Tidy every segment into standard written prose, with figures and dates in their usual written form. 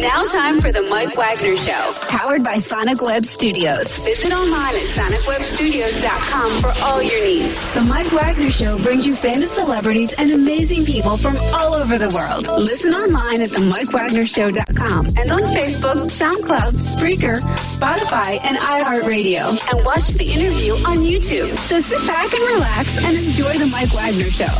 Now time for the Mike Wagner Show, powered by Sonic Web Studios. Visit online at sonicwebstudios.com for all your needs. The Mike Wagner Show brings you famous celebrities and amazing people from all over the world. Listen online at themikewagnershow.com and on Facebook, SoundCloud, Spreaker, Spotify, and iHeartRadio. And watch the interview on YouTube. So sit back and relax and enjoy the Mike Wagner Show.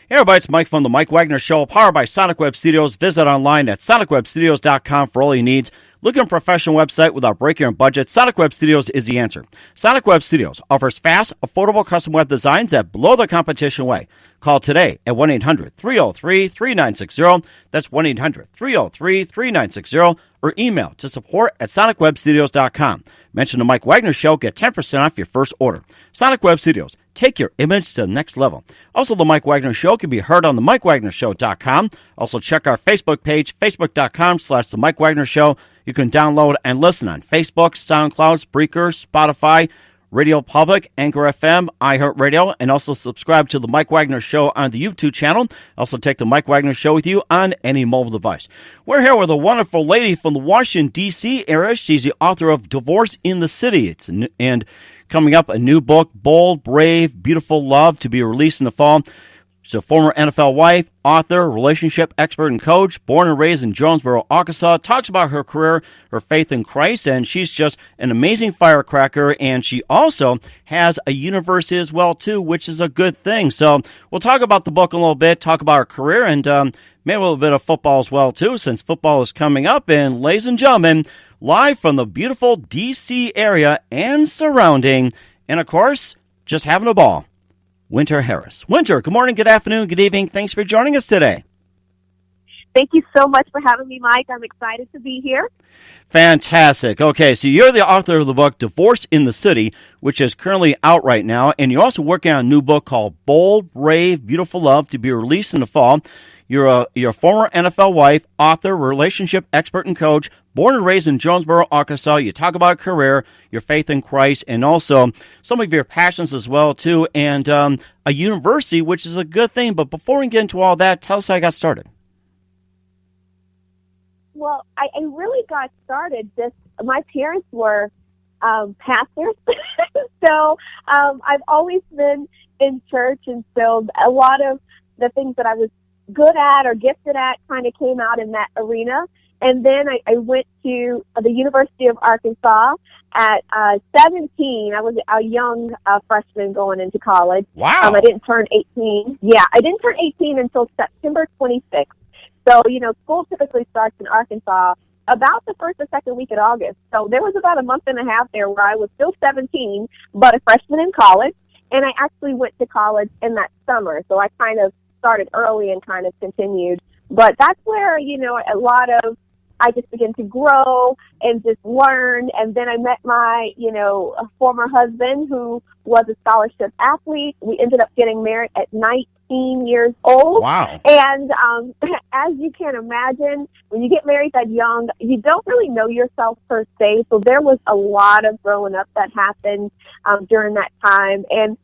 Hey everybody, it's Mike from the Mike Wagner Show, powered by Sonic Web Studios. Visit online at sonicwebstudios.com for all your needs. Looking for a professional website without breaking your budget? Sonic Web Studios is the answer. Sonic Web Studios offers fast, affordable custom web designs that blow the competition away. Call today at 1-800-303-3960. That's 1-800-303-3960. Or email to support@sonicwebstudios.com. Mention the Mike Wagner Show. Get 10% off your first order. Sonic Web Studios. Take your image to the next level. Also, the Mike Wagner Show can be heard on the MikeWagnerShow.com. Also, check our Facebook page, facebook.com/the Mike Wagner Show. You can download and listen on Facebook, SoundCloud, Spreaker, Spotify, Radio Public, Anchor FM, iHeartRadio, and also subscribe to the Mike Wagner Show on the YouTube channel. Also, take the Mike Wagner Show with you on any mobile device. We're here with a wonderful lady from the Washington, D.C. area. She's the author of Divorce in the City. And coming up, a new book, Bold, Brave, Beautiful Love, to be released in the fall. She's a former NFL wife, author, relationship expert, and coach, born and raised in Jonesboro, Arkansas. Talks about her career, her faith in Christ, and she's just an amazing firecracker. And she also has a university as well, too, which is a good thing. So we'll talk about the book a little bit, talk about her career, and maybe a little bit of football as well, too, since football is coming up. And ladies and gentlemen, live from the beautiful D.C. area and surrounding, and of course, just having a ball, Winter Harris. Winter, good morning, good afternoon, good evening. Thanks for joining us today. Thank you so much for having me, Mike. I'm excited to be here. Fantastic. Okay, so you're the author of the book Divorce in the City, which is currently out right now, and you're also working on a new book called Bold, Brave, Beautiful Love, to be released in the fall. You're a former NFL wife, author, relationship expert, and coach, born and raised in Jonesboro, Arkansas. You talk about career, your faith in Christ, and also some of your passions as well, too, and a university, which is a good thing. But before we get into all that, tell us how you got started. Well, I really got started my parents were pastors, so I've always been in church, and so a lot of the things that I was good at or gifted at kind of came out in that arena. And then I went to the University of Arkansas at 17. I was a young freshman going into college. Wow. I didn't turn 18. Yeah, I didn't turn 18 until September 26th. So, school typically starts in Arkansas about the first or second week in August. So there was about a month and a half there where I was still 17, but a freshman in college. And I actually went to college in that summer. So I kind of started early and kind of continued. But that's where, I just began to grow and just learn. And then I met my, former husband who was a scholarship athlete. We ended up getting married at 19 years old. Wow. And as you can imagine, when you get married that young, you don't really know yourself per se. So there was a lot of growing up that happened during that time. And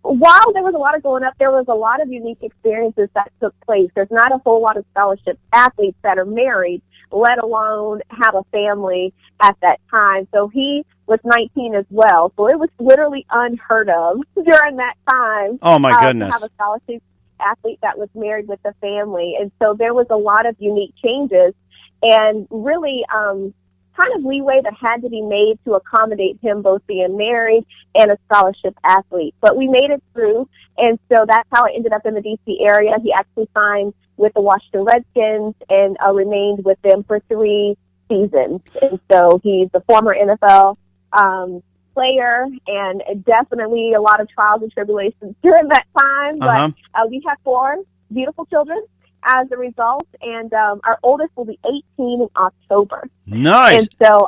while there was a lot of growing up, there was a lot of unique experiences that took place. There's not a whole lot of scholarship athletes that are married, let alone have a family at that time. So he was 19 as well. So it was literally unheard of during that time. Oh, my goodness. To have a scholarship athlete that was married with a family. And so there was a lot of unique changes and really kind of leeway that had to be made to accommodate him both being married and a scholarship athlete. But we made it through, and so that's how I ended up in the D.C. area. He actually signed with the Washington Redskins and remained with them for 3 seasons. And so he's a former NFL player, and definitely a lot of trials and tribulations during that time. But we have 4 beautiful children as a result, and our oldest will be 18 in October. Nice. And so,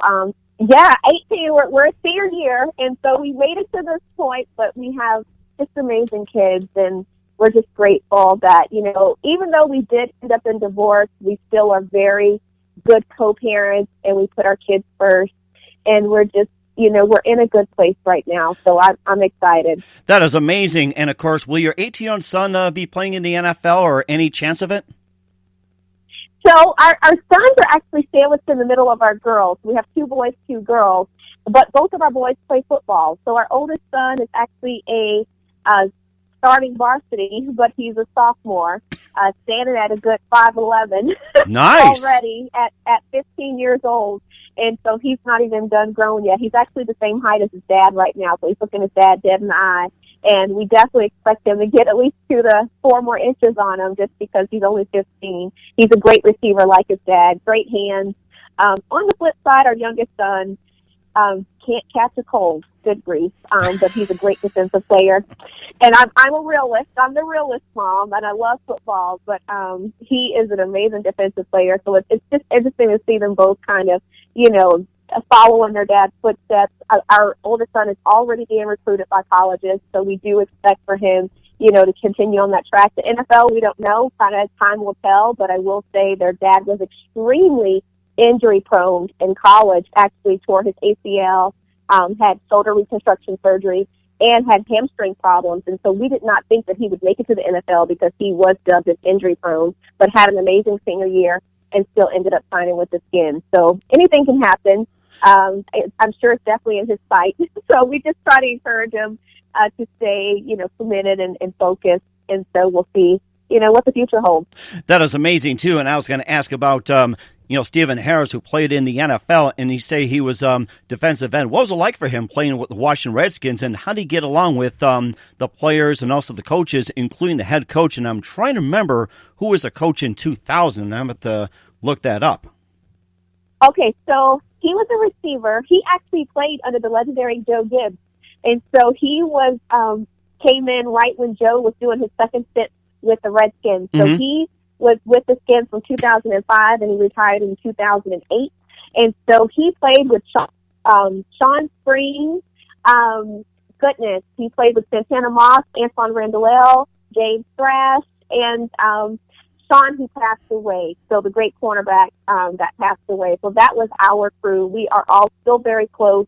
18, we're a senior year, and so we made it to this point, but we have just amazing kids, and we're just grateful that, even though we did end up in divorce, we still are very good co-parents, and we put our kids first, and we're just, we're in a good place right now, so I'm excited. That is amazing. And, of course, will your 18-year-old son be playing in the NFL or any chance of it? So our sons are actually sandwiched in the middle of our girls. We have 2 boys, 2 girls, but both of our boys play football. So our oldest son is actually a starting varsity, but he's a sophomore, standing at a good 5'11". Nice. Already at 15 years old. And so he's not even done growing yet. He's actually the same height as his dad right now, so he's looking his dad dead in the eye. And we definitely expect him to get at least 2 to 4 more inches on him just because he's only 15. He's a great receiver like his dad, great hands. On the flip side, our youngest son can't catch a cold, good grief, but he's a great defensive player. And I'm a realist. I'm the realist mom, and I love football, but he is an amazing defensive player. So it's just interesting to see them both kind of, follow in their dad's footsteps. Our oldest son is already being recruited by colleges, so we do expect for him, to continue on that track. The NFL, we don't know. Kind of time will tell, but I will say their dad was extremely injury prone in college, actually tore his ACL, had shoulder reconstruction surgery, and had hamstring problems. And so we did not think that he would make it to the NFL because he was dubbed as injury prone, but had an amazing senior year and still ended up signing with the Skins. So anything can happen. I'm sure it's definitely in his sight. So we just try to encourage him to stay, committed and focused. And so we'll see, what the future holds. That is amazing, too. And I was going to ask about, Stephen Harris, who played in the NFL, and you say he was defensive end. What was it like for him playing with the Washington Redskins, and how did he get along with the players and also the coaches, including the head coach? And I'm trying to remember who was a coach in 2000, and I'm going to look that up. Okay, so he was a receiver. He actually played under the legendary Joe Gibbs. And so he was came in right when Joe was doing his second stint with the Redskins. So he was with the Skins from 2005, and he retired in 2008. And so he played with Sean Spring. Goodness, he played with Santana Moss, Antoine Randall, James Thrash, and Sean, who passed away. So the great cornerback that passed away. So that was our crew. We are all still very close.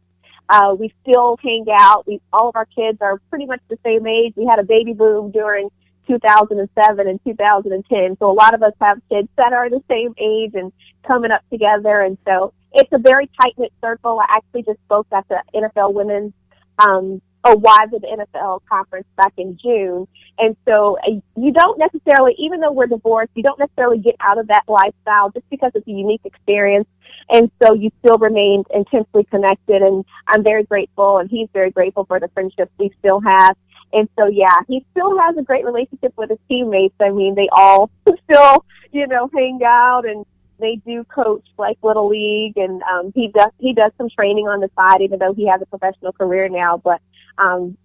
We still hang out. All of our kids are pretty much the same age. We had a baby boom during 2007 and 2010. So a lot of us have kids that are the same age and coming up together. And so it's a very tight-knit circle. I actually just spoke at the NFL Women's Wives of the NFL conference back in June. And so you don't necessarily, even though we're divorced, you don't necessarily get out of that lifestyle just because it's a unique experience. And so you still remain intensely connected. And I'm very grateful, and he's very grateful for the friendships we still have. And so, yeah, he still has a great relationship with his teammates. I mean, they all still, hang out, and they do coach like Little League, and he does some training on the side, even though he has a professional career now. But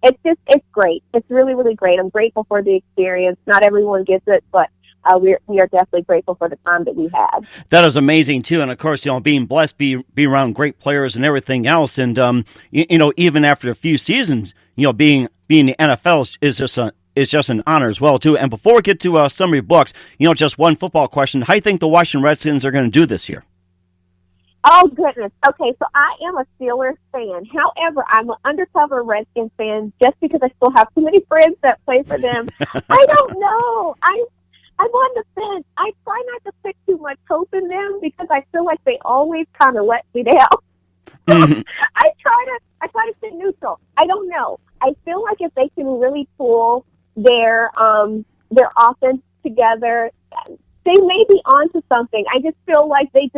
it's great. It's really, really great. I'm grateful for the experience. Not everyone gets it, but we are definitely grateful for the time that we had. That is amazing too, and of course, being blessed, be around great players and everything else, and even after a few seasons, being in the NFL is just an honor as well too. And before we get to some of your books, just one football question: how do you think the Washington Redskins are going to do this year? Oh, goodness. Okay, so I am a Steelers fan. However, I'm an undercover Redskins fan just because I still have too many friends that play for them. I don't know. I'm on the fence. I try not to put too much hope in them because I feel like they always kind of let me down. Mm-hmm. I try to stay neutral. I don't know. I feel like if they can really pull their offense together, they may be onto something. I just feel like they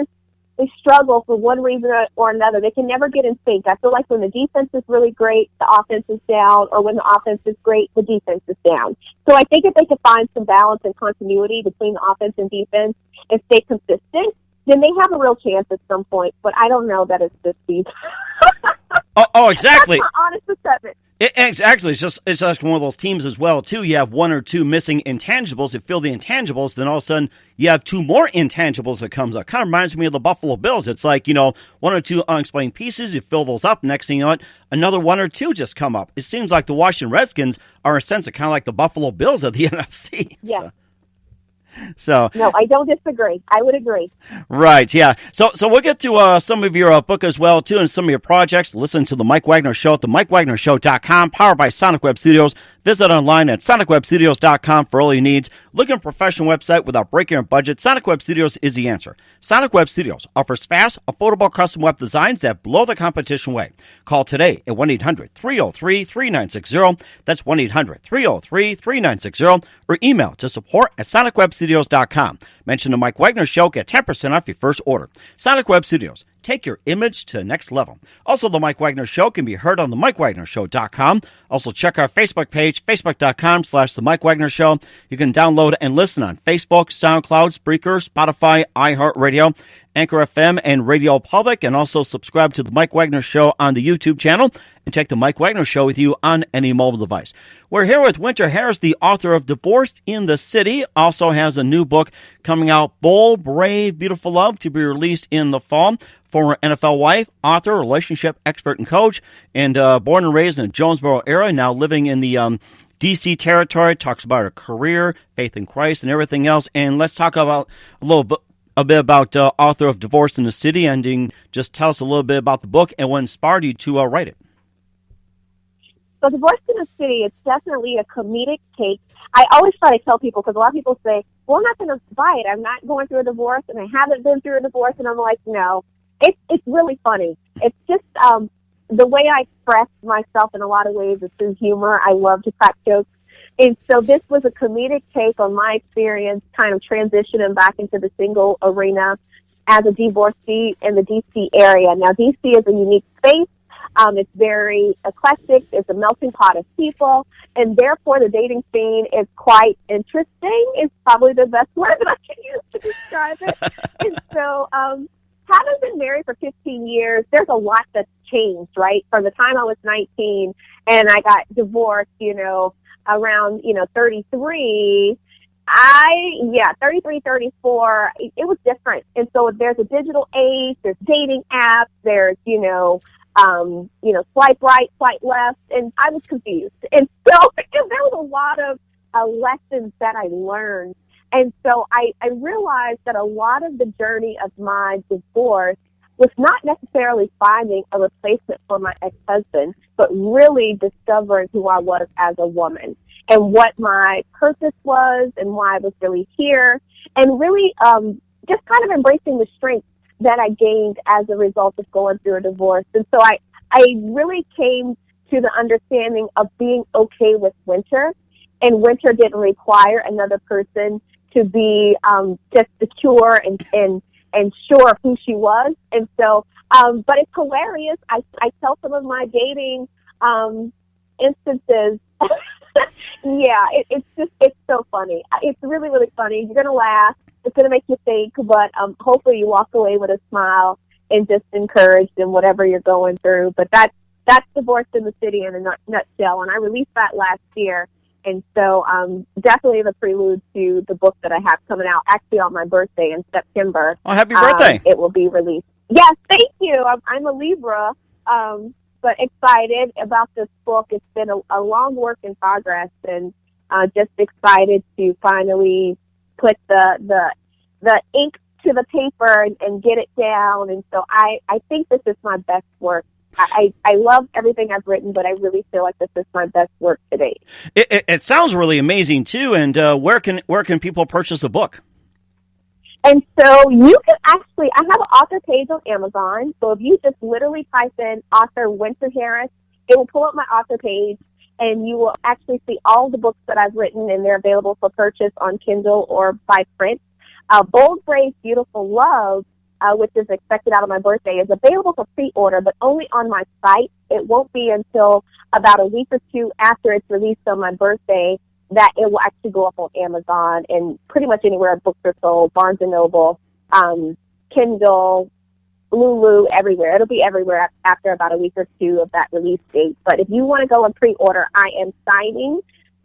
struggle for one reason or another. They can never get in sync. I feel like when the defense is really great, the offense is down, or when the offense is great, the defense is down. So I think if they can find some balance and continuity between the offense and defense and stay consistent, then they have a real chance at some point. But I don't know that it's this season. Oh, exactly. That's my honest assessment. Exactly. It's just one of those teams as well, too. You have one or two missing intangibles. You fill the intangibles, then all of a sudden you have two more intangibles that comes up. Kind of reminds me of the Buffalo Bills. It's like, one or two unexplained pieces, you fill those up. Next thing you know, another one or two just come up. It seems like the Washington Redskins are, in a sense, kind of like the Buffalo Bills of the NFC. Yeah. So no, I don't disagree. I would agree. Right, yeah. So we'll get to some of your book as well, too, and some of your projects. Listen to The Mike Wagner Show at themikewagnershow.com, powered by Sonic Web Studios. Visit online at sonicwebstudios.com for all your needs. Looking for a professional website without breaking your budget? Sonic Web Studios is the answer. Sonic Web Studios offers fast, affordable custom web designs that blow the competition away. Call today at 1-800-303-3960. That's 1-800-303-3960. Or email to support@sonicwebstudios.com. Mention the Mike Wagner Show. Get 10% off your first order. Sonic Web Studios. Take your image to the next level. Also, the Mike Wagner Show can be heard on the MikeWagnerShow.com. Also, check our Facebook page, facebook.com/the Mike Wagner Show. You can download and listen on Facebook, SoundCloud, Spreaker, Spotify, iHeartRadio, Anchor FM, and Radio Public. And also subscribe to the Mike Wagner Show on the YouTube channel. And take the Mike Wagner Show with you on any mobile device. We're here with Winter Harris, the author of Divorced in the City. Also has a new book coming out, Bold, Brave, Beautiful Love, to be released in the fall. Former NFL wife, author, relationship expert, and coach, and born and raised in the Jonesboro area, now living in the D.C. territory. Talks about her career, faith in Christ, and everything else. And let's talk about a bit about author of Divorced in the City, and just tell us a little bit about the book and what inspired you to write it. So Divorced in the City, it's definitely a comedic take. I always try to tell people, because a lot of people say, well, I'm not going to buy it. I'm not going through a divorce, and I haven't been through a divorce. And I'm like, no. It's really funny. It's just the way I express myself in a lot of ways is through humor. I love to crack jokes. And so this was a comedic take on my experience, kind of transitioning back into the single arena as a divorcee in the D.C. area. Now, D.C. is a unique space. It's very eclectic. It's a melting pot of people. And therefore, the dating scene is quite interesting. It's probably the best word that I can use to describe it. And so, having been married for 15 years, there's a lot that's changed, right? From the time I was 19 and I got divorced, around, 33, 33, 34, it was different. And so there's a digital age, there's dating apps, there's, swipe right, swipe left, and I was confused. And so there was a lot of lessons that I learned. And so I realized that a lot of the journey of my divorce was not necessarily finding a replacement for my ex-husband, but really discovering who I was as a woman and what my purpose was and why I was really here, and really just kind of embracing the strength that I gained as a result of going through a divorce. And so I really came to the understanding of being okay with Winter, and Winter didn't require another person to be just secure and sure of who she was. And so, but it's hilarious. I tell some of my dating instances. Yeah, it's so funny. It's really, really funny. You're going to laugh. It's going to make you think, but hopefully you walk away with a smile and just encouraged in whatever you're going through. But that's Divorced in the City in a nutshell. And I released that last year. And so definitely the prelude to the book that I have coming out, actually on my birthday in September. Oh, happy birthday. It will be released. Yes, thank you. I'm a Libra, but excited about this book. It's been a long work in progress, and just excited to finally put the ink to the paper and get it down. And so I think this is my best work. I love everything I've written, but I really feel like this is my best work to date. It sounds really amazing too. And where can people purchase a book? And so you can actually, I have an author page on Amazon. So if you just literally type in author Winter Harris, it will pull up my author page, and you will actually see all the books that I've written, and they're available for purchase on Kindle or by print. Bold, Brave, Beautiful Love, which is expected out on my birthday, is available for pre-order, but only on my site. It won't be until about a week or two after it's released on my birthday that it will actually go up on Amazon and pretty much anywhere books are sold, Barnes & Noble, Kindle, Lulu, everywhere. It'll be everywhere after about a week or two of that release date. But if you want to go and pre-order, I am signing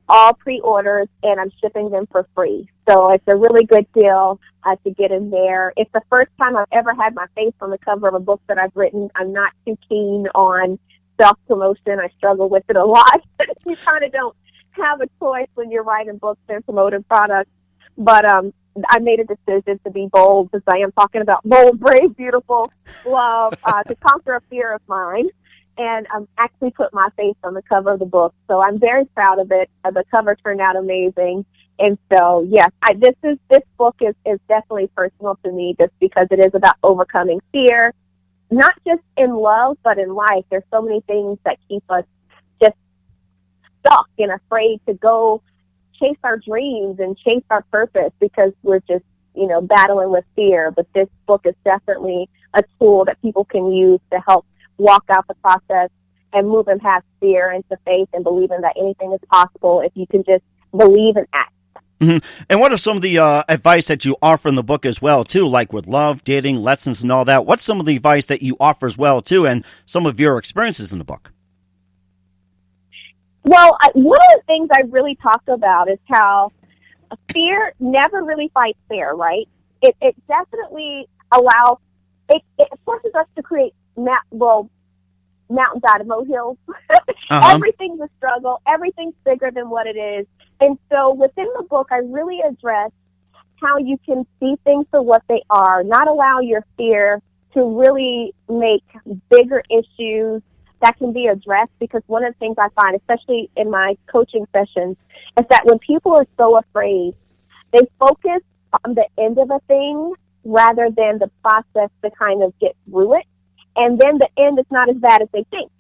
all pre-orders, and I'm shipping them for free. So it's a really good deal to get in there. It's the first time I've ever had my face on the cover of a book that I've written. I'm not too keen on self-promotion. I struggle with it a lot. You kind of don't have a choice when you're writing books and promoting products. But I made a decision to be bold, because I am talking about bold, brave, beautiful love, to conquer a fear of mine. and actually put my face on the cover of the book. So I'm very proud of it. The cover turned out amazing. And so, yes, this book is definitely personal to me just because it is about overcoming fear, not just in love, but in life. There's so many things that keep us just stuck and afraid to go chase our dreams and chase our purpose because we're just, battling with fear. But this book is definitely a tool that people can use to help walk out the process and move them past fear into faith and believing that anything is possible if you can just believe and act. Mm-hmm. And what are some of the advice that you offer in the book as well, too, like with love, dating, lessons, and all that? What's some of the advice that you offer as well, too, and some of your experiences in the book? Well, one of the things I really talked about is how fear never really fights fair, right? It definitely allows, it forces us to create mountains out of molehills. Everything's a struggle. Everything's bigger than what it is. And so within the book, I really address how you can see things for what they are, not allow your fear to really make bigger issues that can be addressed. Because one of the things I find, especially in my coaching sessions, is that when people are so afraid, they focus on the end of a thing rather than the process to kind of get through it. And then the end is not as bad as they think.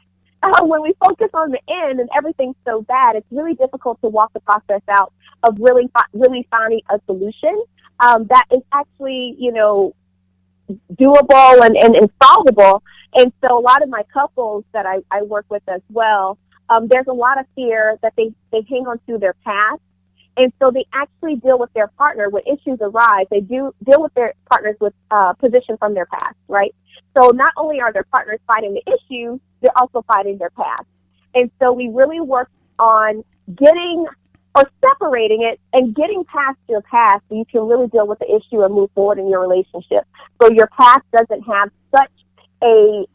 When we focus on the end and everything's so bad, it's really difficult to walk the process out of really finding a solution that is actually, doable and solvable. And so a lot of my couples that I work with as well, there's a lot of fear that they hang on to their past. And so they actually deal with their partner when issues arise. They do deal with their partners with position from their past, right? So not only are their partners fighting the issue, they're also fighting their past. And so we really work on getting or separating it and getting past your past so you can really deal with the issue and move forward in your relationship. So your past doesn't have such a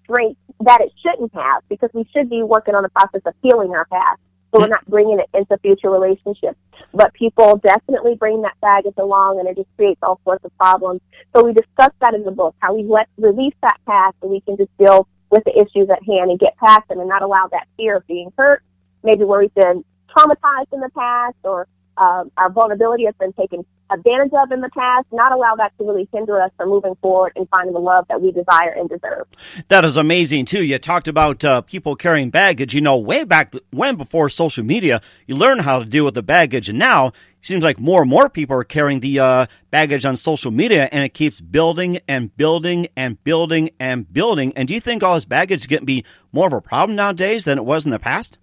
strength that it shouldn't have, because we should be working on the process of healing our past. So we're not bringing it into future relationships. But people definitely bring that baggage along, and it just creates all sorts of problems. So we discuss that in the book, how we release that past so we can just deal with the issues at hand and get past them and not allow that fear of being hurt, maybe where we've been traumatized in the past, or our vulnerability has been taken advantage of in the past, not allow that to really hinder us from moving forward and finding the love that we desire and deserve. That is amazing, too. You talked about people carrying baggage. Way back when, before social media, you learned how to deal with the baggage, and now it seems like more and more people are carrying the baggage on social media, and it keeps building and building and building and building. And do you think all this baggage is going to be more of a problem nowadays than it was in the past?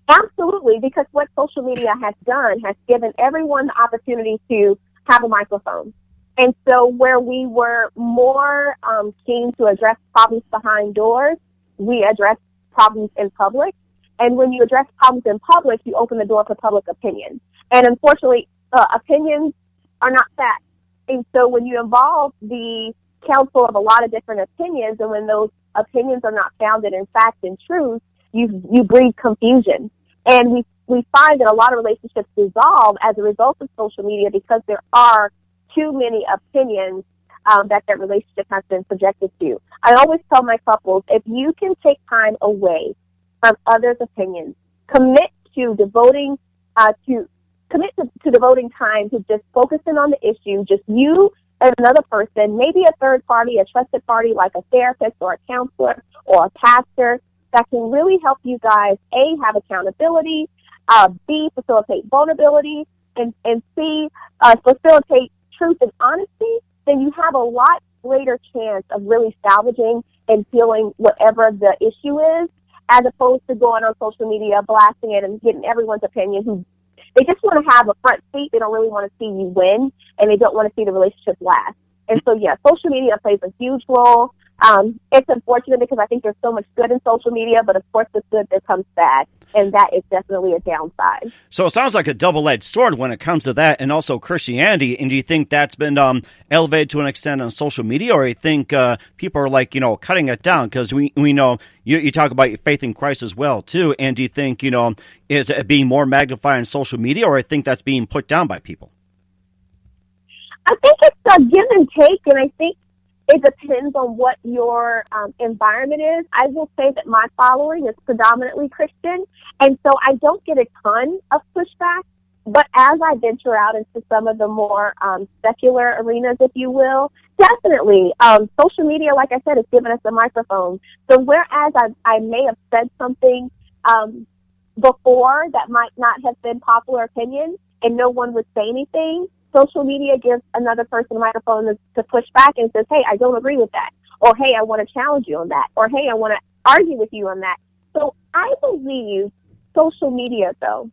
Absolutely, because what social media has done has given everyone the opportunity to have a microphone. And so where we were more keen to address problems behind doors, we address problems in public. And when you address problems in public, you open the door for public opinion. And unfortunately, opinions are not facts. And so when you involve the counsel of a lot of different opinions, and when those opinions are not founded in fact and truth, you breed confusion. And we find that a lot of relationships dissolve as a result of social media because there are too many opinions that relationship has been subjected to. I always tell my couples, if you can take time away from others' opinions, commit to devoting devoting time to just focusing on the issue, just you and another person, maybe a third party, a trusted party like a therapist or a counselor or a pastor, that can really help you guys, A, have accountability, B, facilitate vulnerability, and C, facilitate truth and honesty, then you have a lot greater chance of really salvaging and healing whatever the issue is, as opposed to going on social media, blasting it, and getting everyone's opinion. They just want to have a front seat. They don't really want to see you win, and they don't want to see the relationship last. And so, yeah, social media plays a huge role. It's unfortunate because I think there's so much good in social media, but of course with good there comes bad, and that is definitely a downside. So it sounds like a double-edged sword when it comes to that, and also Christianity. And do you think that's been elevated to an extent on social media, or do you think people are cutting it down? Because we know you talk about your faith in Christ as well too, and do you think is it being more magnified on social media, or I think that's being put down by people? I think it's a give and take, and I think It depends on what your environment is. I will say that my following is predominantly Christian, and so I don't get a ton of pushback. But as I venture out into some of the more secular arenas, if you will, definitely social media, like I said, has given us a microphone. So whereas I may have said something before that might not have been popular opinion and no one would say anything, social media gives another person a microphone to push back and says, hey, I don't agree with that. Or, hey, I want to challenge you on that. Or, hey, I want to argue with you on that. So I believe social media, though,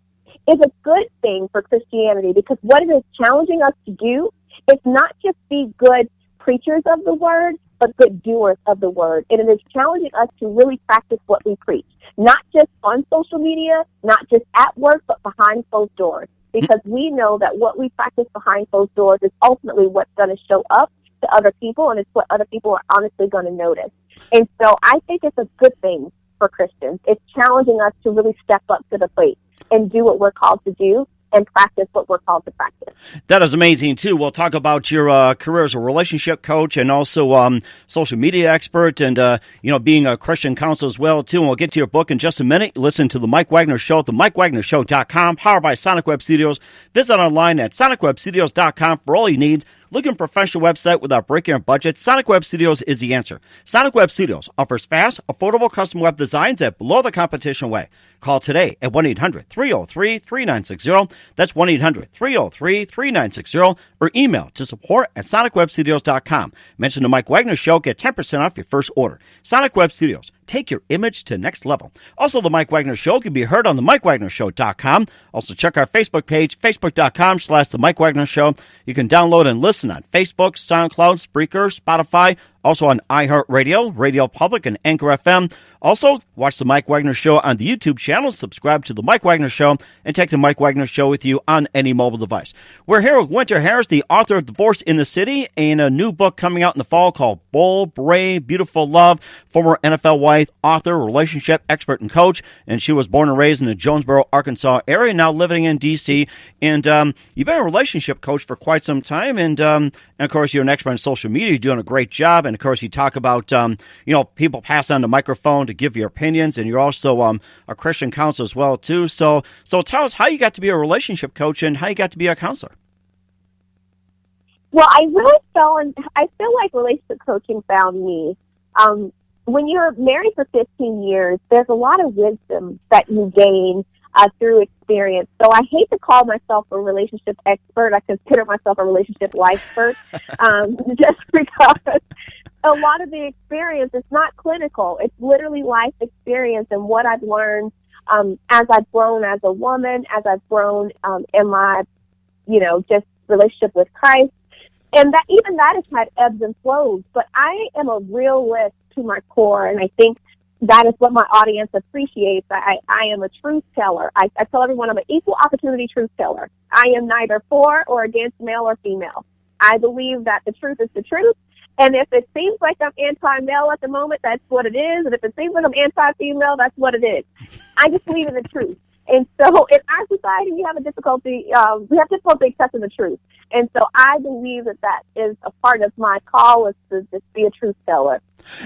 is a good thing for Christianity, because what it is challenging us to do is not just be good preachers of the word, but good doers of the word. And it is challenging us to really practice what we preach, not just on social media, not just at work, but behind closed doors. Because we know that what we practice behind closed doors is ultimately what's going to show up to other people, and it's what other people are honestly going to notice. And so I think it's a good thing for Christians. It's challenging us to really step up to the plate and do what we're called to do and practice what we're called to practice. That is amazing, too. We'll talk about your career as a relationship coach and also social media expert and, being a Christian counselor as well, too. And we'll get to your book in just a minute. Listen to The Mike Wagner Show at themikewagnershow.com, powered by Sonic Web Studios. Visit online at sonicwebstudios.com for all your needs. Looking for a professional website without breaking your budget? Sonic Web Studios is the answer. Sonic Web Studios offers fast, affordable custom web designs at below the competition way. Call today at 1-800-303-3960. That's 1-800-303-3960. Or email to support@sonicwebstudios.com. Mention the Mike Wagner Show. Get 10% off your first order. Sonic Web Studios. Take your image to the next level. Also, the Mike Wagner Show can be heard on the MikeWagnerShow.com. Also, check our Facebook page, Facebook.com/The Mike Wagner Show. You can download and listen on Facebook, SoundCloud, Spreaker, Spotify, also on iHeartRadio, Radio Public, and Anchor FM. Also, watch The Mike Wagner Show on the YouTube channel, subscribe to The Mike Wagner Show, and take The Mike Wagner Show with you on any mobile device. We're here with Winter Harris, the author of Divorce in the City, and a new book coming out in the fall called Bold, Brave, Beautiful Love, former NFL wife, author, relationship expert, and coach. And she was born and raised in the Jonesboro, Arkansas area, now living in D.C. And you've been a relationship coach for quite some time, and of course, you're an expert on social media. You're doing a great job. And, of course, you talk about, people pass on the microphone to give your opinions. And you're also a Christian counselor as well, too. So tell us how you got to be a relationship coach and how you got to be a counselor. Well, I feel like relationship coaching found me. When you're married for 15 years, there's a lot of wisdom that you gain through experience. So I hate to call myself a relationship expert. I consider myself a relationship lifespert, just because a lot of the experience is not clinical. It's literally life experience and what I've learned as I've grown as a woman, as I've grown in my, just relationship with Christ. And that even that has had ebbs and flows. But I am a realist to my core, and I think that is what my audience appreciates. I am a truth teller. I tell everyone I'm an equal opportunity truth teller. I am neither for or against male or female. I believe that the truth is the truth. And if it seems like I'm anti-male at the moment, that's what it is. And if it seems like I'm anti-female, that's what it is. I just believe in the truth. And so in our society, we have difficulty accepting the truth. And so I believe that is a part of my call, is to just be a truth teller.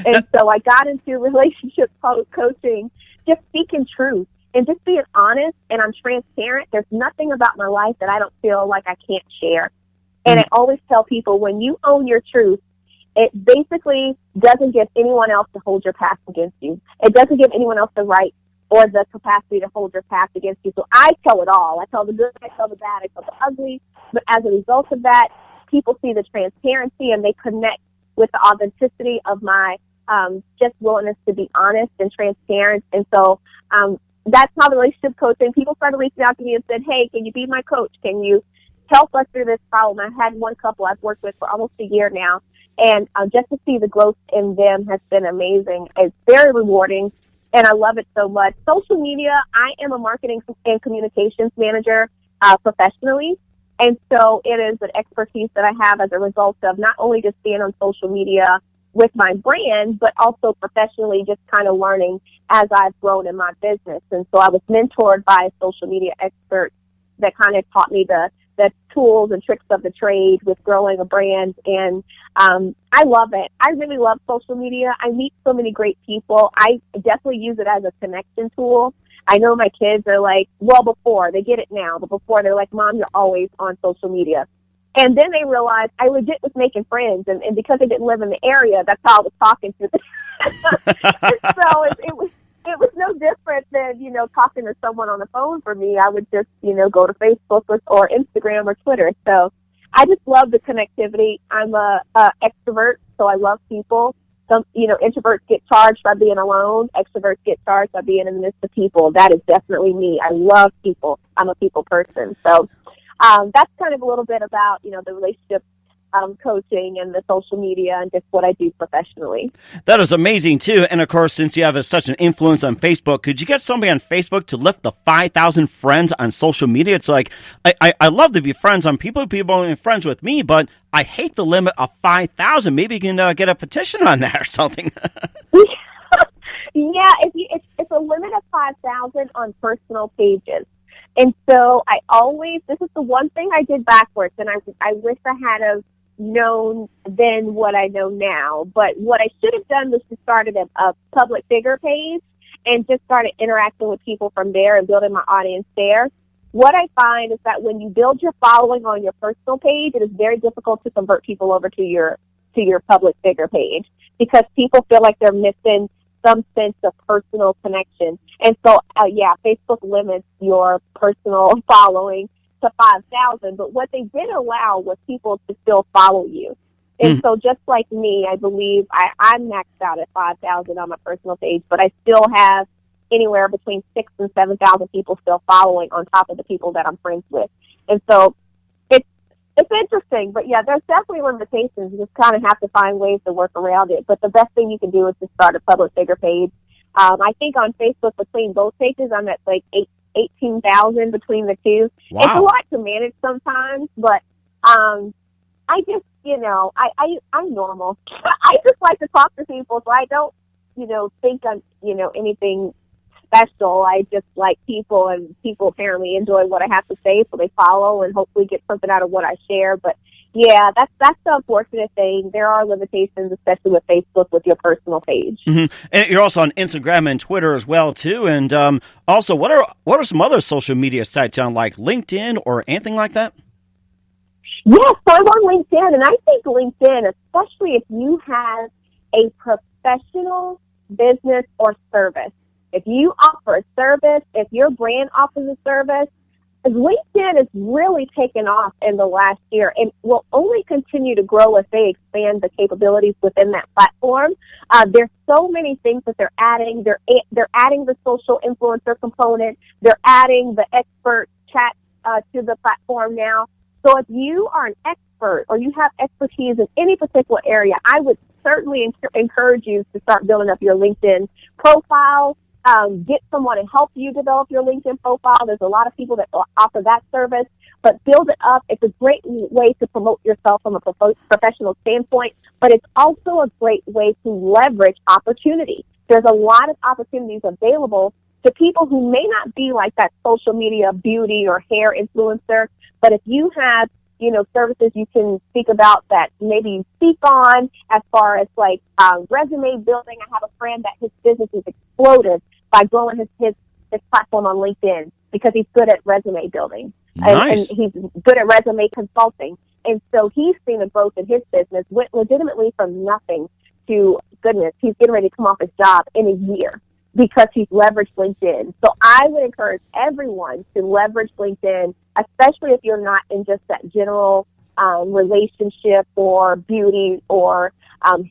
And so I got into relationship coaching, just speaking truth and just being honest, and I'm transparent. There's nothing about my life that I don't feel like I can't share. And I always tell people, when you own your truth, it basically doesn't give anyone else to hold your past against you. It doesn't give anyone else the right or the capacity to hold your past against you. So I tell it all. I tell the good, I tell the bad, I tell the ugly. But as a result of that, people see the transparency and they connect with the authenticity of my just willingness to be honest and transparent. And so that's how the relationship coaching, people started reaching out to me and said, hey, can you be my coach? Can you help us through this problem? I've had one couple I've worked with for almost a year now, and just to see the growth in them has been amazing. It's very rewarding, and I love it so much. Social media, I am a marketing and communications manager professionally, and so it is an expertise that I have as a result of not only just being on social media with my brand, but also professionally just kind of learning as I've grown in my business. And so I was mentored by a social media expert that kind of taught me the the tools and tricks of the trade with growing a brand. And I love it. I really love social media. I meet so many great people. I definitely use it as a connection tool. I know my kids are like, well, before, they get it now, but before they're like, Mom, you're always on social media. And then they realized I legit was making friends, and because I didn't live in the area, that's how I was talking to them. So it was no different than, talking to someone on the phone for me. I would just, go to Facebook or Instagram or Twitter. So I just love the connectivity. I'm a extrovert, so I love people. Some, introverts get charged by being alone. Extroverts get charged by being in the midst of people. That is definitely me. I love people. I'm a people person. So that's kind of a little bit about, the relationship coaching and the social media and just what I do professionally. That is amazing, too. And, of course, since you have such an influence on Facebook, could you get somebody on Facebook to lift the 5,000 friends on social media? It's like, I love to be friends on people are friends with me, but I hate the limit of 5,000. Maybe you can get a petition on that or something. Yeah, it's a limit of 5,000 on personal pages. And so this is the one thing I did backwards, and I wish I had known then what I know now. But what I should have done was to start a public figure page and just started interacting with people from there and building my audience there. What I find is that when you build your following on your personal page, it is very difficult to convert people over to your public figure page because people feel like they're missing some sense of personal connection. And so, Facebook limits your personal following to 5,000, but what they did allow was people to still follow you. And so just like me, I believe I'm maxed out at 5,000 on my personal page, but I still have anywhere between 6,000 and 7,000 people still following on top of the people that I'm friends with. And so it's interesting, but yeah, there's definitely limitations. You just kind of have to find ways to work around it. But the best thing you can do is to start a public figure page. I think on Facebook, between both pages, I'm at like 18,000 between the two. Wow. It's a lot to manage sometimes, but I just, I'm normal. I just like to talk to people, so I don't, think I'm, anything special. I just like people, and people apparently enjoy what I have to say, so they follow and hopefully get something out of what I share. But yeah, that's the unfortunate thing. There are limitations, especially with Facebook, with your personal page. Mm-hmm. And you're also on Instagram and Twitter as well, too. And also, what are some other social media sites on, like LinkedIn or anything like that? Yes, so I'm on LinkedIn, and I think LinkedIn, especially if you have a professional business or service, if you offer a service, if your brand offers a service, LinkedIn has really taken off in the last year and will only continue to grow as they expand the capabilities within that platform. There's so many things that they're adding. They're adding the social influencer component. They're adding the expert chat to the platform now. So if you are an expert or you have expertise in any particular area, I would certainly encourage you to start building up your LinkedIn profile. Get someone to help you develop your LinkedIn profile. There's a lot of people that offer that service, but build it up. It's a great way to promote yourself from a professional standpoint, but it's also a great way to leverage opportunity. There's a lot of opportunities available to people who may not be like that social media beauty or hair influencer, but if you have, services you can speak about that maybe you speak on as far as like resume building. I have a friend that his business is exploded by growing his platform on LinkedIn because he's good at resume building. Nice. And he's good at resume consulting. And so he's seen a growth in his business, went legitimately from nothing to, goodness, he's getting ready to come off his job in a year because he's leveraged LinkedIn. So I would encourage everyone to leverage LinkedIn, especially if you're not in just that general relationship or beauty or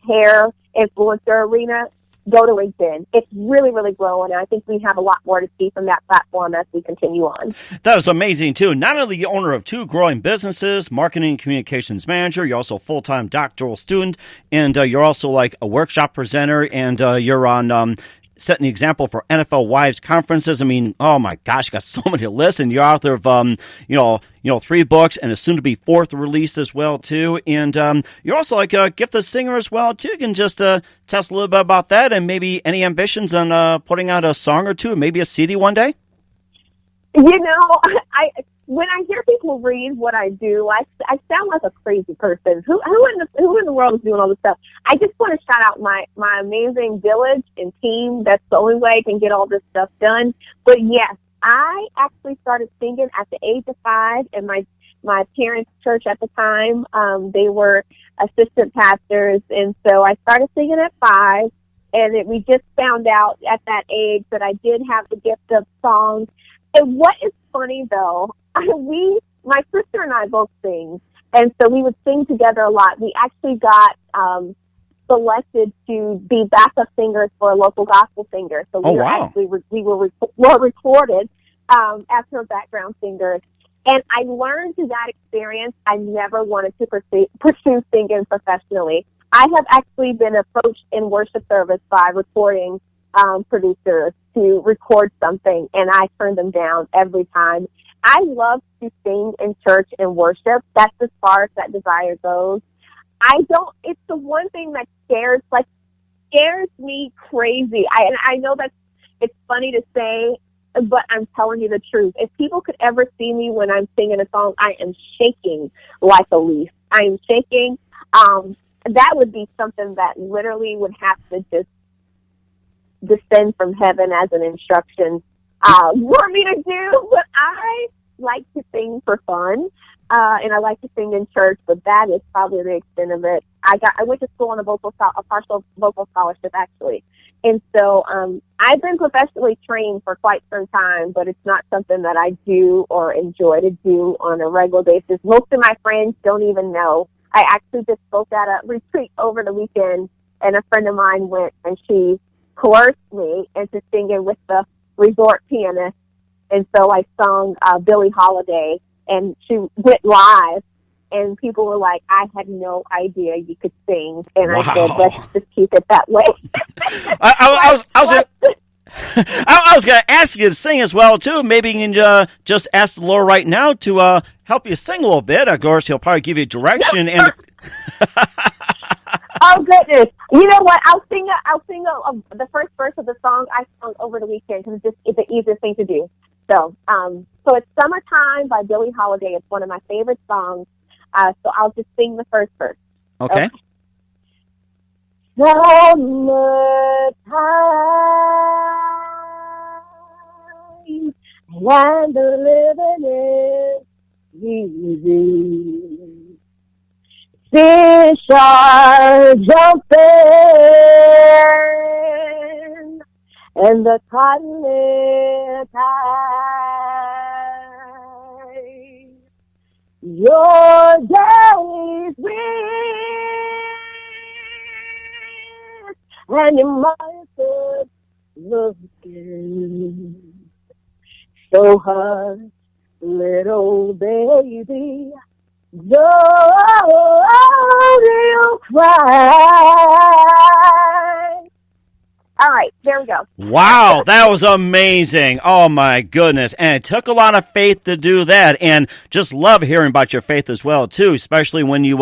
hair influencer arena. Go to LinkedIn. It's really, really growing, and I think we have a lot more to see from that platform as we continue on. That is amazing, too. Not only the owner of 2 growing businesses, marketing and communications manager, you're also a full-time doctoral student, and you're also like a workshop presenter, and you're on setting the example for NFL Wives conferences. I mean, oh my gosh, you got so many to listen. You're author of 3 books and a soon-to-be 4th release as well, too. And you're also like a gifted singer as well, too. You can just tell us a little bit about that and maybe any ambitions on putting out a song or two, maybe a CD one day? when I hear people read what I do, I sound like a crazy person. Who in the world is doing all this stuff? I just want to shout out my amazing village and team. That's the only way I can get all this stuff done. But yes, I actually started singing at the age of 5, and my parents' church at the time, they were assistant pastors, and so I started singing at 5. And we just found out at that age that I did have the gift of song. And what is funny though, my sister and I both sing, and so we would sing together a lot. We actually got selected to be backup singers for a local gospel singer. So we were recorded as her background singers. And I learned through that experience I never wanted to pursue singing professionally. I have actually been approached in worship service by recording producers to record something, and I turn them down every time. I love to sing in church and worship. That's as far as that desire goes. It's the one thing that scares me crazy. I know it's funny to say, but I'm telling you the truth. If people could ever see me when I'm singing a song, I am shaking like a leaf. I am shaking. That would be something that literally would have to just descend from heaven as an instruction for me to do. But I like to sing for fun, and I like to sing in church, but that is probably the extent of it. I went to school on a partial vocal scholarship, actually. And so I've been professionally trained for quite some time, but it's not something that I do or enjoy to do on a regular basis. Most of my friends don't even know. I actually just spoke at a retreat over the weekend, and a friend of mine went, and she coerced me into singing with the resort pianist. And so I sung Billie Holiday, and she went live, and people were like, I had no idea you could sing. And wow. I said, let's just keep it that way. I was going to ask you to sing as well, too. Maybe you can just ask the Lord right now to help you sing a little bit. Of course, He'll probably give you direction. And oh, goodness. You know what? I'll sing the first verse of the song I sung over the weekend because it's the easiest thing to do. So it's Summertime by Billie Holiday. It's one of my favorite songs. So I'll just sing the first verse. Okay. Summertime, and the living is easy. Fish are jumping, and the cotton is high. Your days with, and your mother's looking. So hush, little baby, don't you cry. All right, there we go. Wow, that was amazing. Oh, my goodness. And it took a lot of faith to do that. And just love hearing about your faith as well, too, especially when you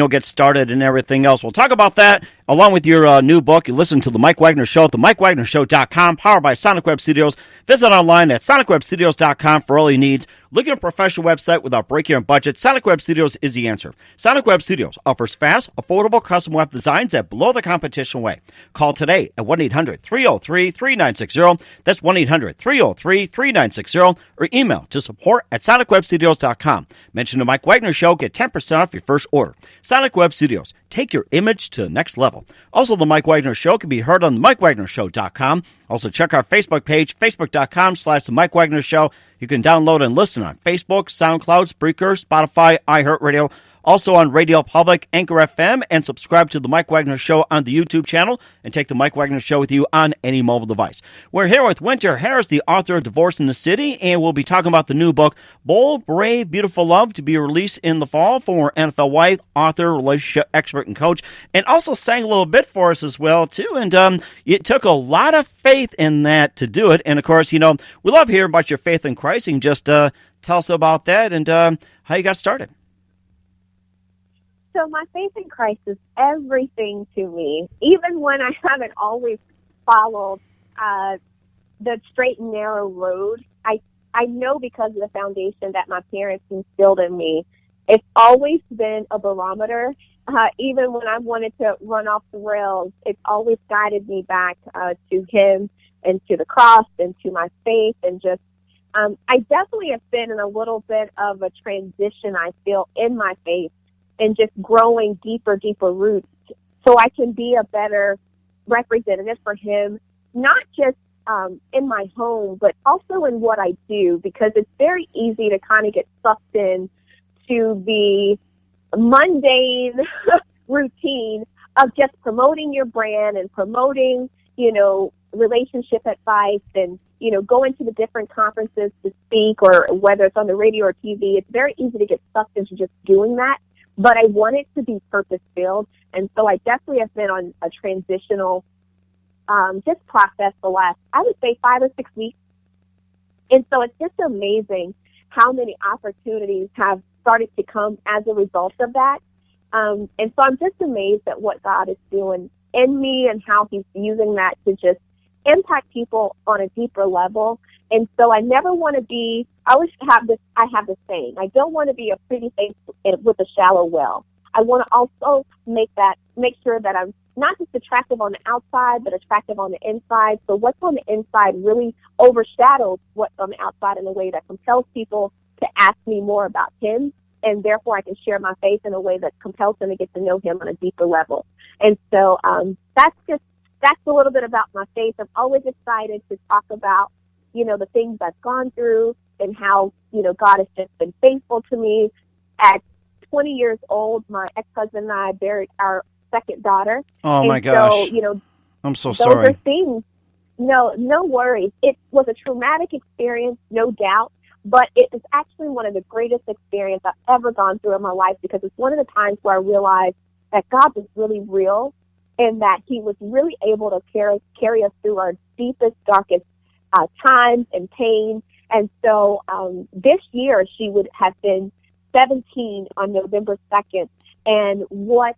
get started and everything else. We'll talk about that along with your new book. You listen to The Mike Wagner Show at themikewagnershow.com, powered by Sonic Web Studios. Visit online at sonicwebstudios.com for all your needs. Look at a professional website without breaking your budget. Sonic Web Studios is the answer. Sonic Web Studios offers fast, affordable custom web designs that blow the competition away. Call today at 1-800-303-3960. That's 1-800-303-3960. Or email to support@sonicwebstudios.com. Mention the Mike Wagner Show. Get 10% off your first order. Sonic Web Studios. Take your image to the next level. Also, the Mike Wagner Show can be heard on themikewagnershow.com. Also, check our Facebook page, facebook.com/The Mike Wagner Show. You can download and listen on Facebook, SoundCloud, Spreaker, Spotify, iHeartRadio, also on Radio Public, Anchor FM, and subscribe to The Mike Wagner Show on the YouTube channel, and take The Mike Wagner Show with you on any mobile device. We're here with Winter Harris, the author of Divorce in the City, and we'll be talking about the new book, Bold, Brave, Beautiful Love, to be released in the fall. Former NFL wife, author, relationship expert, and coach, and also sang a little bit for us as well, too, and it took a lot of faith in that to do it, and of course, we love hearing about your faith in Christ, and just tell us about that and how you got started. So my faith in Christ is everything to me, even when I haven't always followed the straight and narrow road. I know because of the foundation that my parents instilled in me, it's always been a barometer. Even when I wanted to run off the rails, it's always guided me back to him and to the cross and to my faith. And just, I definitely have been in a little bit of a transition, I feel, in my faith and just growing deeper roots so I can be a better representative for him, not just in my home, but also in what I do, because it's very easy to kind of get sucked in to the mundane routine of just promoting your brand and promoting, relationship advice and, going to the different conferences to speak, or whether it's on the radio or TV. It's very easy to get sucked into just doing that. But I want it to be purpose-filled. And so I definitely have been on a transitional just process the last, I would say, 5 or 6 weeks. And so it's just amazing how many opportunities have started to come as a result of that. And so I'm just amazed at what God is doing in me and how he's using that to just impact people on a deeper level. And so I never want to be, I have this saying, I don't want to be a pretty face with a shallow well. I want to also make sure that I'm not just attractive on the outside, but attractive on the inside. So what's on the inside really overshadows what's on the outside in a way that compels people to ask me more about him. And therefore I can share my faith in a way that compels them to get to know him on a deeper level. And so that's a little bit about my faith. I'm always excited to talk about, the things I've gone through and how, God has just been faithful to me. At 20 years old, my ex-husband and I buried our second daughter. Oh, my gosh. So, I'm so those sorry. are things. No worries. It was a traumatic experience, no doubt, but it is actually one of the greatest experiences I've ever gone through in my life, because it's one of the times where I realized that God was really real and that he was really able to carry us through our deepest, darkest times and pain. And so this year she would have been 17 on November 2nd. And what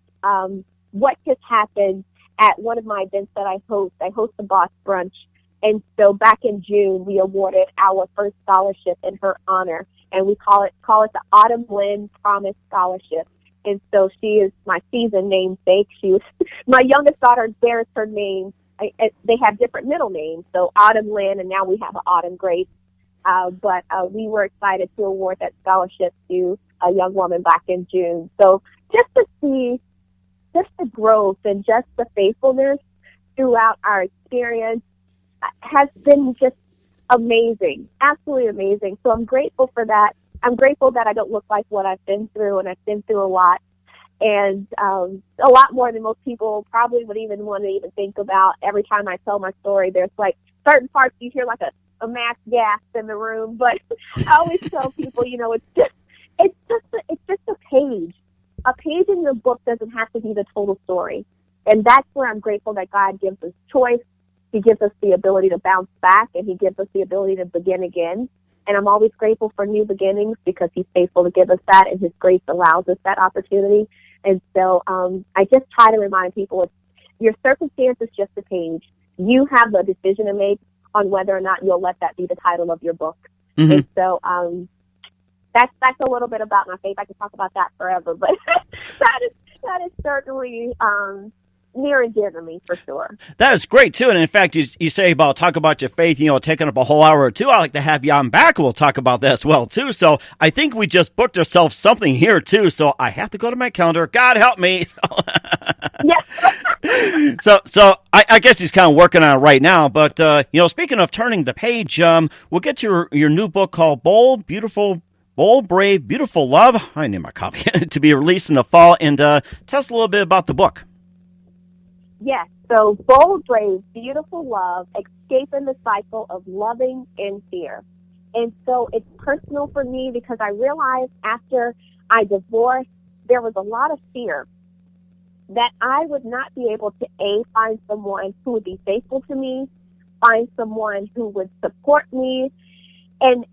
just happened at one of my events that I host a boss brunch. And so back in June, we awarded our first scholarship in her honor, and we call it the Autumn Lynn Promise Scholarship. And so she is my seasoned namesake. She was my youngest daughter bears her name. They have different middle names, so Autumn Lynn, and now we have an Autumn Grace. But we were excited to award that scholarship to a young woman back in June. So just to see just the growth and just the faithfulness throughout our experience has been just amazing, absolutely amazing. So I'm grateful for that. I'm grateful that I don't look like what I've been through, and I've been through a lot, and a lot more than most people probably would even want to even think about. Every time I tell my story, there's like certain parts you hear like a mass gasp in the room, but I always tell people, it's just a page. A page in the book doesn't have to be the total story, and that's where I'm grateful that God gives us choice. He gives us the ability to bounce back, and he gives us the ability to begin again. And I'm always grateful for new beginnings because he's faithful to give us that, and his grace allows us that opportunity. And so I just try to remind people, your circumstance is just a page. You have the decision to make on whether or not you'll let that be the title of your book. Mm-hmm. And so that's a little bit about my faith. I could talk about that forever, but that is certainly near and dear to me, for sure. That is great, too. And in fact, you say talk about your faith, taking up a whole hour or two. I'd like to have you on back. We'll talk about that as well, too. So I think we just booked ourselves something here, too. So I have to go to my calendar. God help me. Yeah. So I guess he's kind of working on it right now. But, speaking of turning the page, we'll get to your new book called Bold, Brave, Beautiful Love. I need my copy to be released in the fall. And tell us a little bit about the book. Yes, so Bold, Brave, Beautiful Love, Escaping the Cycle of Loving in Fear. And so it's personal for me because I realized after I divorced, there was a lot of fear that I would not be able to, A, find someone who would be faithful to me, find someone who would support me, and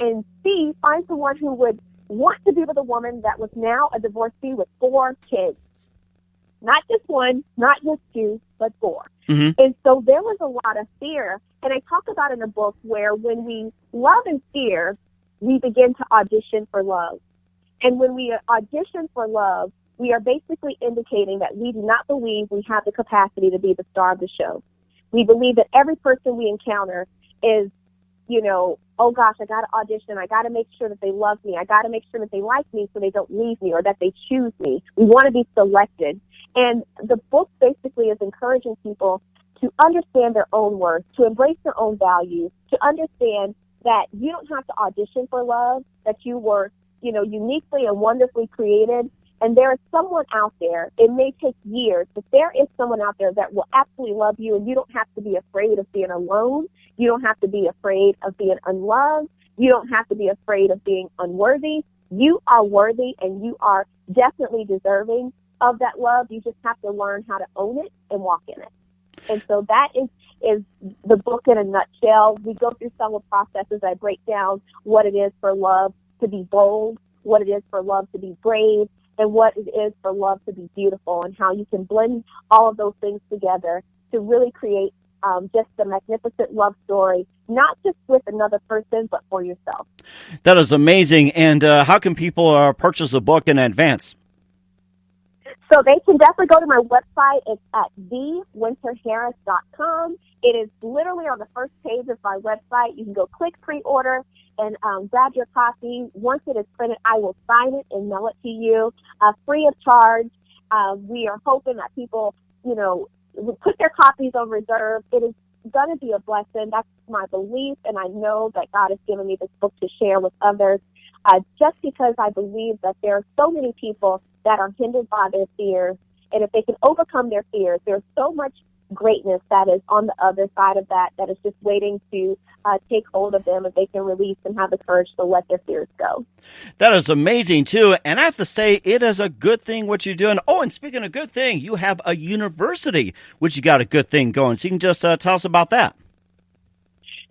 C, find someone who would want to be with a woman that was now a divorcee with 4 kids. Not just one, not just 2, but 4. Mm-hmm. And so there was a lot of fear. And I talk about in the book where when we love in fear, we begin to audition for love. And when we audition for love, we are basically indicating that we do not believe we have the capacity to be the star of the show. We believe that every person we encounter is, oh gosh, I got to audition. I got to make sure that they love me. I got to make sure that they like me so they don't leave me or that they choose me. We want to be selected. And the book basically is encouraging people to understand their own worth, to embrace their own values, to understand that you don't have to audition for love, that you were, uniquely and wonderfully created. And there is someone out there, it may take years, but there is someone out there that will absolutely love you, and you don't have to be afraid of being alone. You don't have to be afraid of being unloved. You don't have to be afraid of being unworthy. You are worthy, and you are definitely deserving of that love. You just have to learn how to own it and walk in it. And so that is the book in a nutshell. We go through some of the processes. I break down what it is for love to be bold, what it is for love to be brave, and what it is for love to be beautiful, and how you can blend all of those things together to really create just a magnificent love story, not just with another person, but for yourself. That is amazing. And how can people purchase the book in advance? So they can definitely go to my website. It's at thewinterharris.com. It is literally on the first page of my website. You can go click pre-order and grab your copy. Once it is printed, I will sign it and mail it to you free of charge. We are hoping that people, will put their copies on reserve. It is going to be a blessing. That's my belief, and I know that God has given me this book to share with others just because I believe that there are so many people that are hindered by their fears, and if they can overcome their fears, there's so much greatness that is on the other side of that is just waiting to take hold of them if they can release and have the courage to let their fears go. That is amazing, too. And I have to say, it is a good thing what you're doing. Oh, and speaking of good thing, you have a university, which you got a good thing going. So you can just tell us about that.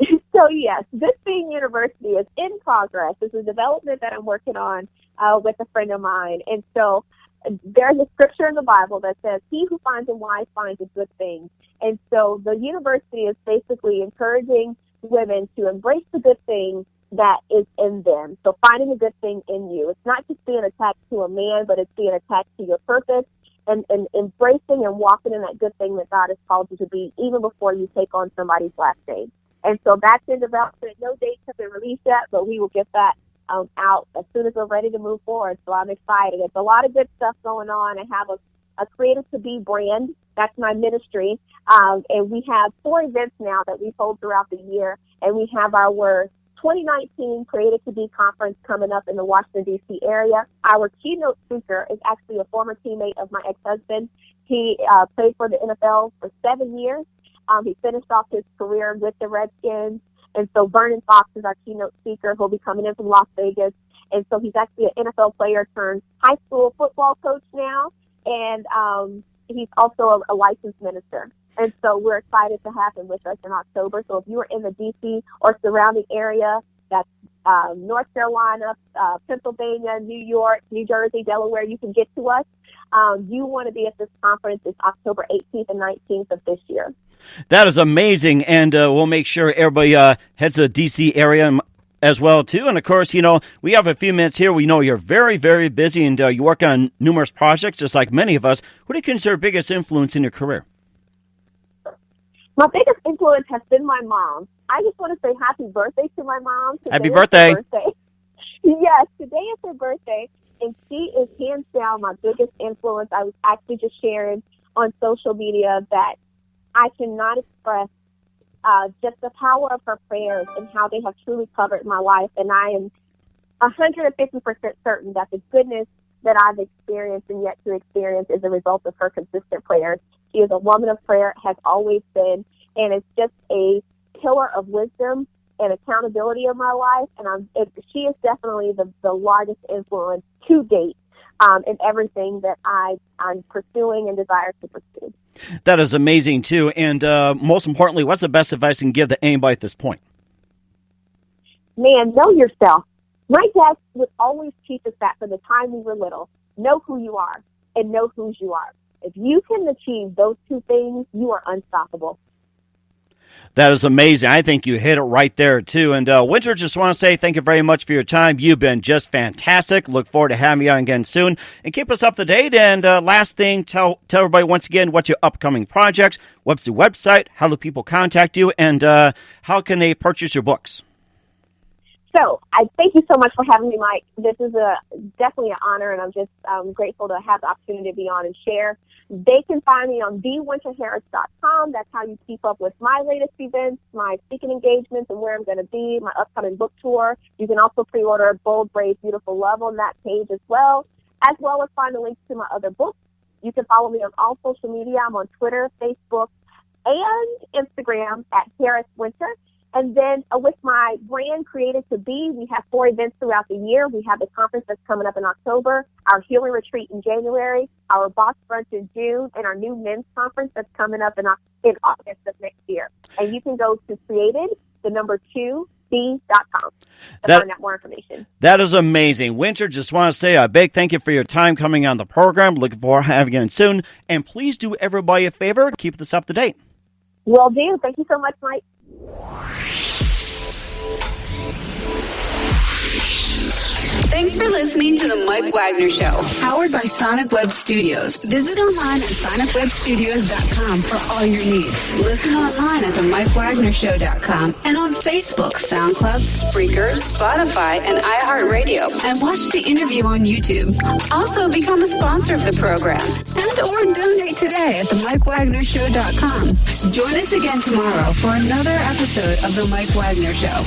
So, yes, Good Thing University is in progress. It's a development that I'm working on with a friend of mine. And so there's a scripture in the Bible that says, he who finds a wife finds a good thing. And so the university is basically encouraging women to embrace the good thing that is in them. So finding a good thing in you. It's not just being attached to a man, but it's being attached to your purpose and embracing and walking in that good thing that God has called you to be, even before you take on somebody's last name. And so that's in development. No dates have been released yet, but we will get that out as soon as we're ready to move forward. So I'm excited. It's a lot of good stuff going on. I have a Creative to Be brand. That's my ministry. And we have 4 events now that we hold throughout the year. And we have our 2019 Creative to Be conference coming up in the Washington, D.C. area. Our keynote speaker is actually a former teammate of my ex-husband. He played for the NFL for 7 years. He finished off his career with the Redskins. And so Vernon Fox is our keynote speaker. He'll be coming in from Las Vegas. And so he's actually an NFL player turned high school football coach now. And he's also a licensed minister. And so we're excited to have him with us in October. So if you are in the D.C. or surrounding area, that's North Carolina, Pennsylvania, New York, New Jersey, Delaware, you can get to us. You want to be at this conference. It's October 18th and 19th of this year. That is amazing, and we'll make sure everybody heads to the D.C. area as well, too. And, of course, we have a few minutes here. We know you're very, very busy, and you work on numerous projects, just like many of us. What do you consider biggest influence in your career? My biggest influence has been my mom. I just want to say happy birthday to my mom. Happy birthday. Yes, today is her birthday, and she is hands down my biggest influence. I was actually just sharing on social media that I cannot express just the power of her prayers and how they have truly covered my life. And I am 150% certain that the goodness that I've experienced and yet to experience is a result of her consistent prayers. She is a woman of prayer, has always been, and it's just a pillar of wisdom and accountability in my life. And she is definitely the largest influence to date in everything that I'm pursuing and desire to pursue. That is amazing, too. And most importantly, what's the best advice you can give to anybody at this point? Man, know yourself. My dad would always teach us that from the time we were little. Know who you are and know whose you are. If you can achieve those 2 things, you are unstoppable. That is amazing. I think you hit it right there, too. And Winter, just want to say thank you very much for your time. You've been just fantastic. Look forward to having you on again soon. And keep us up to date. And last thing, tell everybody once again what's your upcoming projects, what's the website, how do people contact you, and how can they purchase your books? So I thank you so much for having me, Mike. This is definitely an honor, and I'm just grateful to have the opportunity to be on and share. They can find me on thewinterharris.com. That's how you keep up with my latest events, my speaking engagements, and where I'm going to be, my upcoming book tour. You can also pre-order Bold, Brave, Beautiful Love on that page as well as find the links to my other books. You can follow me on all social media. I'm on Twitter, Facebook, and Instagram at Harris Winter. And then with my brand Created to Be, we have 4 events throughout the year. We have the conference that's coming up in October, our healing retreat in January, our boss brunch in June, and our new men's conference that's coming up in August of next year. And you can go to created2be.com to find out more information. That is amazing. Winter, just want to say a big thank you for your time coming on the program. Looking forward to having you on soon. And please do everybody a favor, keep this up to date. Will do. Thank you so much, Mike. Thanks for listening to The Mike Wagner Show, powered by Sonic Web Studios. Visit online at sonicwebstudios.com for all your needs. Listen online at themikewagnershow.com and on Facebook, SoundCloud, Spreaker, Spotify, and iHeartRadio. And watch the interview on YouTube. Also, become a sponsor of the program or donate today at themikewagnershow.com. Join us again tomorrow for another episode of The Mike Wagner Show.